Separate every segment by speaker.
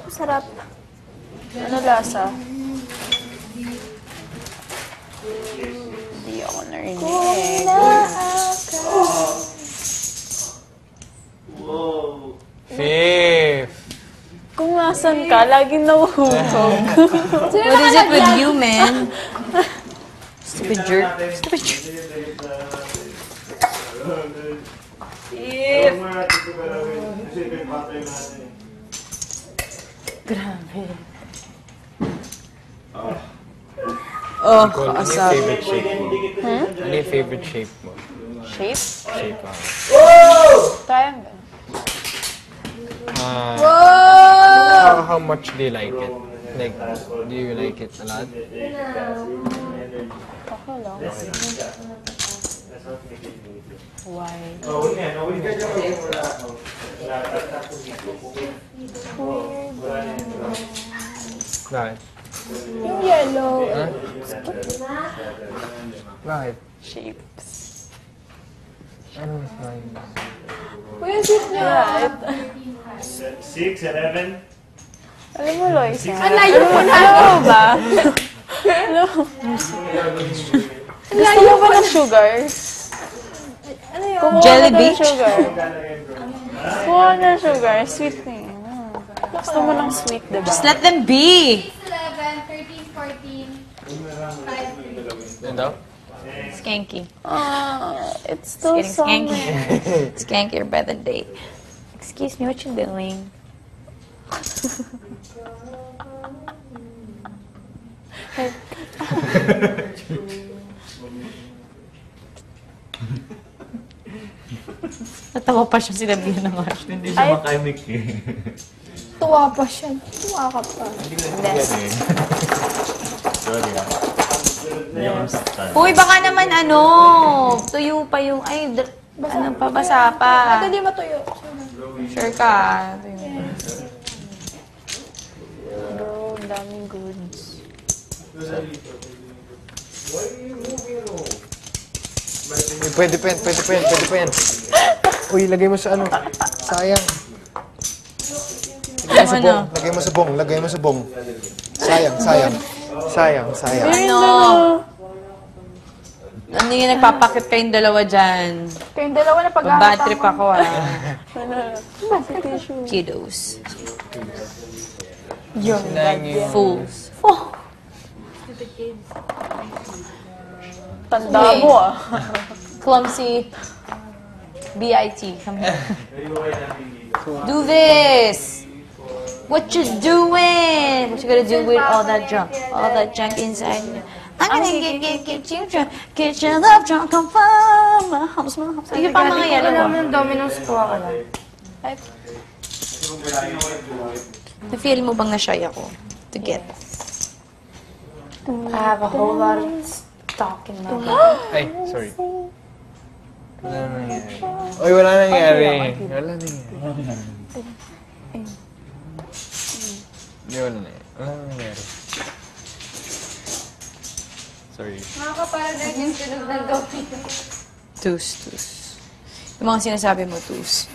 Speaker 1: Sarap. Ano lasa? Hindi ako narinig.
Speaker 2: Fifth.
Speaker 1: Kung nasan ka, laging nahuhulog.
Speaker 3: What is it with you, man? Stupid jerk. Stupid jerk.
Speaker 1: Grabe.
Speaker 3: Oh,
Speaker 2: Ano yung
Speaker 3: kaasap.
Speaker 2: favorite shape mo? Ano yung favorite shape mo?
Speaker 1: Shape?
Speaker 2: Shape,
Speaker 1: Triangle.
Speaker 2: How much do you like it? Like, do you like it a lot?
Speaker 1: Ako lang. Why?
Speaker 2: Bakit?
Speaker 1: Yung yellow.
Speaker 2: Huh? Bakit?
Speaker 1: Shapes.
Speaker 2: Ano mas mahal?
Speaker 1: Kuya, sweet niya. Right.
Speaker 4: 6, 11.
Speaker 1: Alam mo, Loisa.
Speaker 3: Ang layo mo na!
Speaker 1: Alam mo ba? Alam mo. Gusto mo ba ng sugar? Ano yun? Kumuha
Speaker 3: Jelly
Speaker 1: ka ng
Speaker 3: beach?
Speaker 1: sugar. Kumuha ka ng sugar. Sweet na yun. Gusto mo ng sweet, diba?
Speaker 3: Just let them be!
Speaker 5: 11, 13, 14, 15.
Speaker 2: Ano daw?
Speaker 3: Skanky.
Speaker 1: It's still
Speaker 3: Getting skanky.
Speaker 1: summer.
Speaker 3: Skankier by the day. Excuse me, what you doing? Natawa pa siya sinabihan ng Ash.
Speaker 4: Hindi siya mechanic eh.
Speaker 1: Tuwa pa siya. Tuwa ka pa.
Speaker 4: Sorry ah. Hindi ako nasaktan.
Speaker 3: Uy, baka naman ano, tuyo pa yung, ay, ano pa, basa pa.
Speaker 1: Hindi matuyo.
Speaker 3: Sure ka.
Speaker 1: Bro, daming goods.
Speaker 2: Pwede pa yan, pwede pa yan, pwede pa yan. Uy, lagay mo sa ano. Sayang. Lagay mo sa bong, lagay mo sa bong. Sayang, sayang. Sayang, sayang.
Speaker 3: Ano? Ano yung nagpapakit kayong dalawa dyan?
Speaker 1: Kayong dalawa na pag-ahatang.
Speaker 3: Bad trip ako ah.
Speaker 1: Tissue.
Speaker 3: Kiddos.
Speaker 1: Yung bad yan.
Speaker 3: Fools.
Speaker 1: Tanda mo ah.
Speaker 3: Clumsy. B.I.T. Come here. Do this! What you doing? What you gonna do with all that junk? All that junk inside you? I'm gonna get you drunk. Get your love drunk. Come from my house, my house. Sige pa mga yan.
Speaker 5: Alam mo yung Domino's ko ako lang.
Speaker 3: Na-feel mo bang na-shy ako? To get.
Speaker 5: I have a whole lot of stock in my bag.
Speaker 2: Ay, sorry. Wala nangyari. Uy, wala nangyari. Wala nangyari. Hindi, wala nangyari. Wala nangyari. Sorry.
Speaker 5: Nakakaparagay yung tunog ng Domino's.
Speaker 3: Tus, tus. Yung mga sinasabi mo, tus.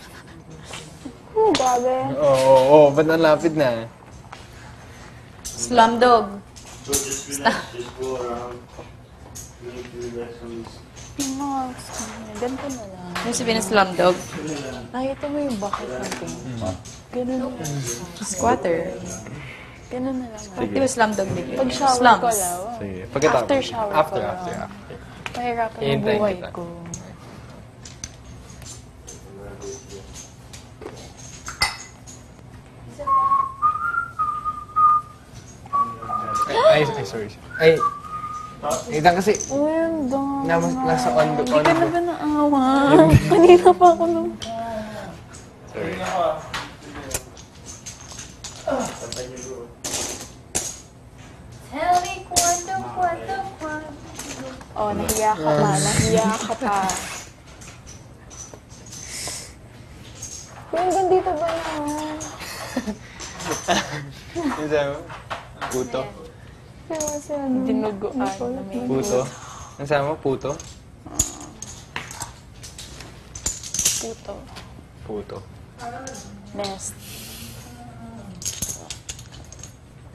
Speaker 1: Grabe.
Speaker 2: Oo, ba't nalapit na?
Speaker 3: Slumdog.
Speaker 4: So just relax, just go around. You need to relax on this.
Speaker 1: Ganito na lang.
Speaker 3: Ano sabihin ng slumdog?
Speaker 1: Nakita mo yung bucket natin. Ganun na lang.
Speaker 3: Squatter.
Speaker 1: Ganun na lang.
Speaker 3: Di ba slumdog din?
Speaker 1: Pag shower ko
Speaker 3: Slums.
Speaker 1: lang.
Speaker 2: Sige.
Speaker 1: After shower ko
Speaker 2: After.
Speaker 1: lang. Mahirapan ang
Speaker 2: Hihintayin
Speaker 1: buhay
Speaker 2: kita.
Speaker 1: ko.
Speaker 2: Ay, sorry. Ay, itan kasi,
Speaker 1: Uy, ang dami.
Speaker 2: nasa on the
Speaker 1: Hindi ka na ba naawa? Kanina pa ako nung...
Speaker 2: Sorry.
Speaker 5: Tell me cuánto.
Speaker 1: Oh, nahiya ka pa. Nahiya ka pa. Yung gandito ba naman?
Speaker 2: Yung sabi mo? Puto?
Speaker 1: Yung kasi ano, dinuguan na may
Speaker 2: Puto? Ang sabi mo? Puto?
Speaker 1: puto.
Speaker 2: Puto.
Speaker 1: Best.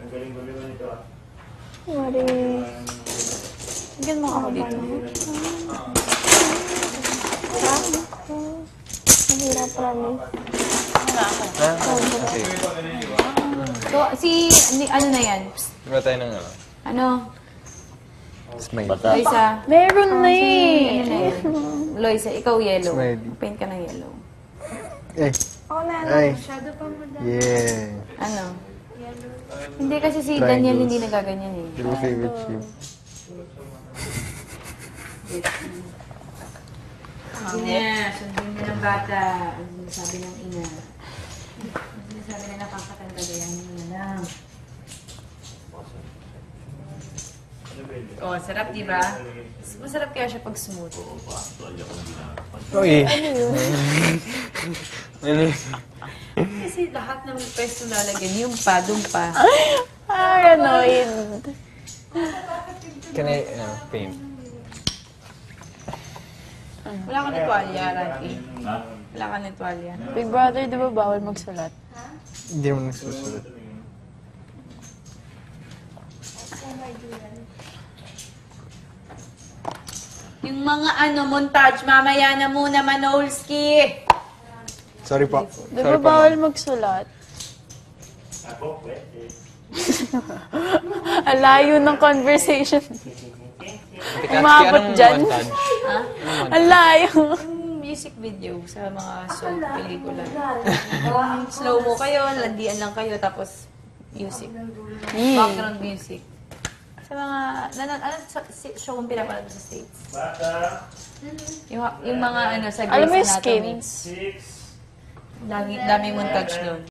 Speaker 4: Ang galing-galing nito ah.
Speaker 1: Mari. Bigyan mo ako dito. Mahirap, promise.
Speaker 2: Ha? Okay.
Speaker 3: So, ano na yan?
Speaker 2: Diba tayo ng ano?
Speaker 3: Ano?
Speaker 2: Smile.
Speaker 3: Loisa.
Speaker 1: Meron na
Speaker 3: Ano
Speaker 1: eh.
Speaker 3: na yan? Loisa, ikaw yellow.
Speaker 2: Smiley.
Speaker 3: Paint ka ng yellow.
Speaker 2: Eh.
Speaker 5: Oo na,
Speaker 2: Ay.
Speaker 5: masyado pa mo dahil.
Speaker 2: Yeah.
Speaker 3: Ano? Hindi kasi si
Speaker 2: Triangles.
Speaker 3: Daniel hindi nagaganyan eh.
Speaker 2: Your favorite shape.
Speaker 3: Ina, sundin mo ng bata. Ang sabi ng ina. Ang sabi na nakakatanda yan mo na lang. Oh, sarap diba? Masarap kaya siya pag smooth.
Speaker 2: Uy! Ano yun?
Speaker 3: Kasi lahat ng pwesto lalagyan, yung pa, dun pa.
Speaker 1: Paranoid.
Speaker 2: Can I, paint?
Speaker 3: Wala ka nitwalya, Rocky. Wala ka nitwalya.
Speaker 1: Big Brother, di ba bawal magsulat?
Speaker 2: Hindi naman nagsusulat.
Speaker 3: Yung mga montage, mamaya na muna, Manolski.
Speaker 2: Sorry po.
Speaker 1: Di ba bawal magsulat?
Speaker 4: Ako, pwede.
Speaker 1: Ang layo ng conversation.
Speaker 2: Umabot
Speaker 1: Umabot dyan.
Speaker 3: Ha?
Speaker 1: Ang layo.
Speaker 3: Yung music video sa mga soap, pelikula. Slow mo kayo, landian lang kayo, tapos music. Background music. Sa mga, show kong pinapanood sa States?
Speaker 4: Bata,
Speaker 3: Yung mga sa
Speaker 1: Alam mo
Speaker 3: Grey's
Speaker 1: yung
Speaker 3: Anatomy.
Speaker 1: skins?
Speaker 4: 6.
Speaker 3: Dami montage doon.